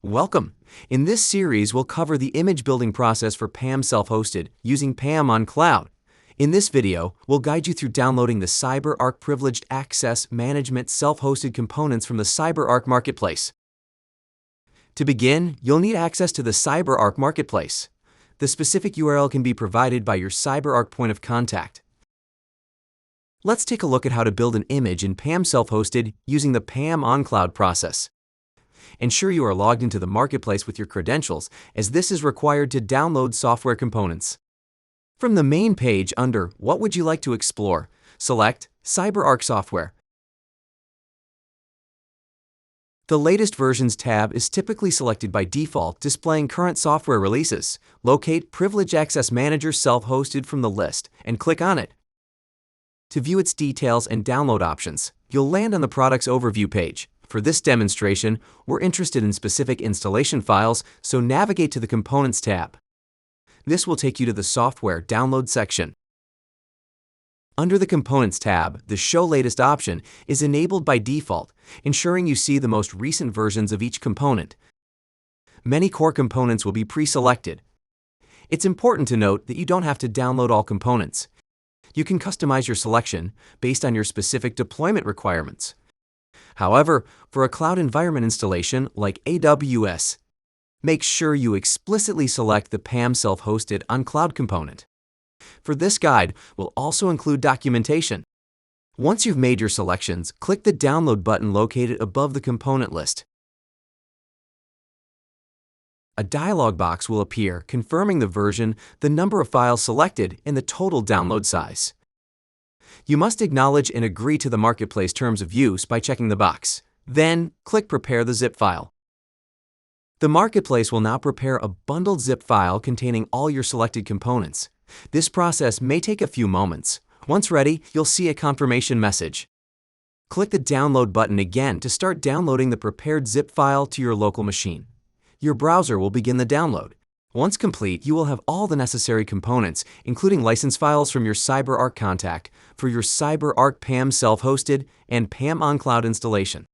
Welcome! In this series, we'll cover the image building process for PAM self-hosted using PAM on cloud. In this video, we'll guide you through downloading the CyberArk Privileged Access Management self-hosted components from the CyberArk Marketplace. To begin, you'll need access to the CyberArk Marketplace. The specific URL can be provided by your CyberArk point of contact. Let's take a look at how to build an image in PAM self-hosted using the PAM on cloud process. Ensure you are logged into the Marketplace with your credentials, as this is required to download software components. From the main page under What would you like to explore, select CyberArk Software. The Latest Versions tab is typically selected by default, displaying current software releases. Locate Privileged Access Manager Self-Hosted from the list and click on it. To view its details and download options, you'll land on the Products Overview page. For this demonstration, we're interested in specific installation files, so navigate to the Components tab. This will take you to the Software Download section. Under the Components tab, the Show Latest option is enabled by default, ensuring you see the most recent versions of each component. Many core components will be pre-selected. It's important to note that you don't have to download all components. You can customize your selection based on your specific deployment requirements. However, for a cloud environment installation like AWS, make sure you explicitly select the PAM self-hosted on cloud component. For this guide, we'll also include documentation. Once you've made your selections, click the Download button located above the component list. A dialog box will appear confirming the version, the number of files selected, and the total download size. You must acknowledge and agree to the Marketplace terms of use by checking the box. Then, click Prepare the zip file. The Marketplace will now prepare a bundled zip file containing all your selected components. This process may take a few moments. Once ready, you'll see a confirmation message. Click the Download button again to start downloading the prepared zip file to your local machine. Your browser will begin the download. Once complete, you will have all the necessary components, including license files from your CyberArk contact, for your CyberArk PAM self-hosted and PAM on cloud installation.